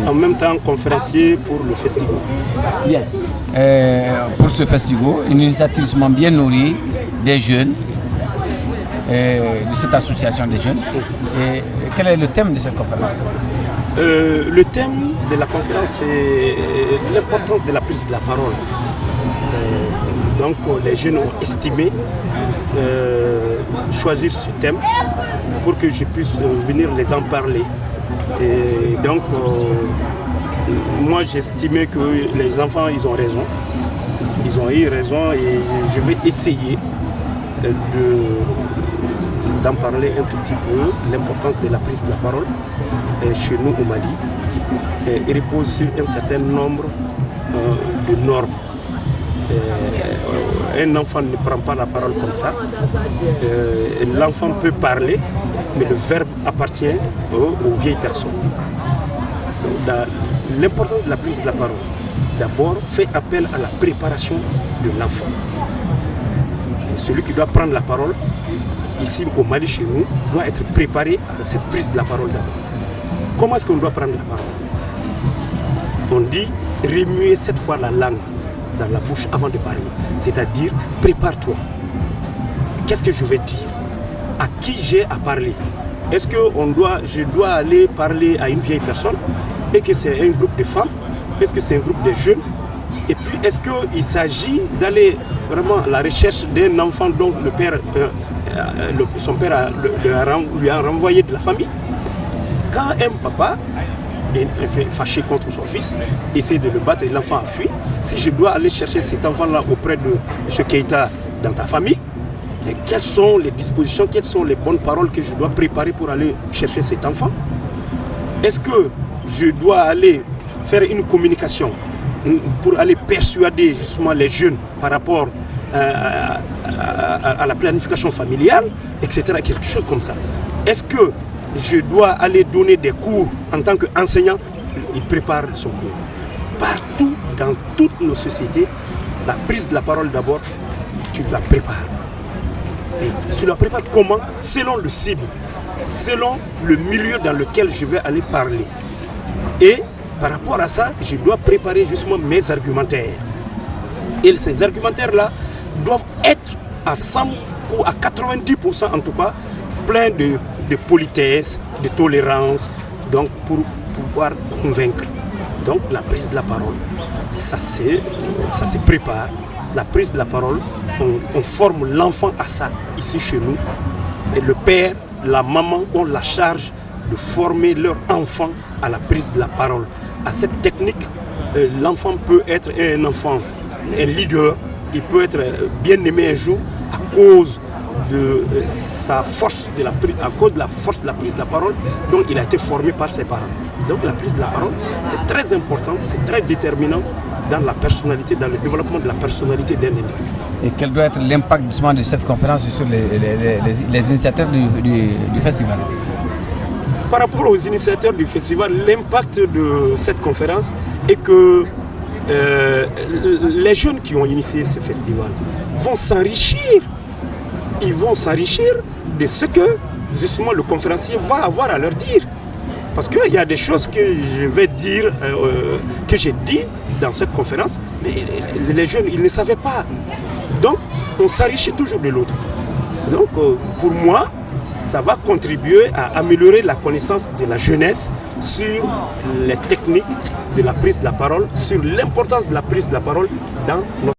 en même temps conférencier pour le festival. Bien. Pour ce festival, une initiative bien nourrie des jeunes, de cette association des jeunes. Et quel est le thème de cette conférence? Le thème de la conférence, c'est l'importance de la prise de la parole. Donc les jeunes ont estimé choisir ce thème pour que je puisse venir les en parler. Et donc moi j'estimais que les enfants ils ont raison. Ils ont eu raison et je vais essayer d'en parler un tout petit peu, l'importance de la prise de la parole chez nous au Mali. Il repose sur un certain nombre de normes. Un enfant ne prend pas la parole comme ça. L'enfant peut parler, mais le verbe appartient aux vieilles personnes. L'importance de la prise de la parole, d'abord, fait appel à la préparation de l'enfant. Celui qui doit prendre la parole, ici au Mali, chez nous, doit être préparé à cette prise de la parole d'abord. Comment est-ce qu'on doit prendre la parole? On dit remuer 7 fois la langue dans la bouche avant de parler. C'est-à-dire, prépare-toi. Qu'est-ce que je vais dire? À qui j'ai à parler? Est-ce que je dois aller parler à une vieille personne? Et que c'est un groupe de femmes? Est-ce que c'est un groupe de jeunes? Et puis, est-ce qu'il s'agit d'aller vraiment à la recherche d'un enfant dont le père, son père lui a renvoyé de la famille? Quand un papa est fâché contre son fils, essaie de le battre et l'enfant a fui, si je dois aller chercher cet enfant-là auprès de M. Keïta dans ta famille, quelles sont les dispositions, quelles sont les bonnes paroles que je dois préparer pour aller chercher cet enfant? Est-ce que je dois aller faire une communication pour aller persuader justement les jeunes par rapport à la planification familiale, etc., quelque chose comme ça? Est-ce que je dois aller donner des cours en tant qu'enseignant? Il prépare son cours. Partout, dans toutes nos sociétés, la prise de la parole d'abord, tu la prépares. Et tu la prépares comment? Selon le cible, selon le milieu dans lequel je vais aller parler. Et par rapport à ça, je dois préparer justement mes argumentaires. Et ces argumentaires-là doivent être à 100 ou à 90% en tout cas, pleins de politesse, de tolérance, donc pour pouvoir convaincre. Donc la prise de la parole, ça se prépare. La prise de la parole, on forme l'enfant à ça, ici chez nous. Et le père, la maman ont la charge de former leur enfant à la prise de la parole. À cette technique, l'enfant peut être un enfant, un leader, il peut être bien aimé un jour à cause de sa force à cause de la force de la prise de la parole, donc il a été formé par ses parents. Donc la prise de la parole, c'est très important, c'est très déterminant dans la personnalité, dans le développement de la personnalité d'un individu. Et quel doit être l'impact justement de cette conférence sur les initiateurs du festival? Par rapport aux initiateurs du festival, l'impact de cette conférence est que les jeunes qui ont initié ce festival vont s'enrichir. Ils vont s'enrichir de ce que justement le conférencier va avoir à leur dire. Parce qu'il y a des choses que je vais dire, que j'ai dit dans cette conférence, mais les jeunes, ils ne savaient pas. Donc, on s'enrichit toujours de l'autre. Donc, pour moi, ça va contribuer à améliorer la connaissance de la jeunesse sur les techniques de la prise de la parole, sur l'importance de la prise de la parole dans notre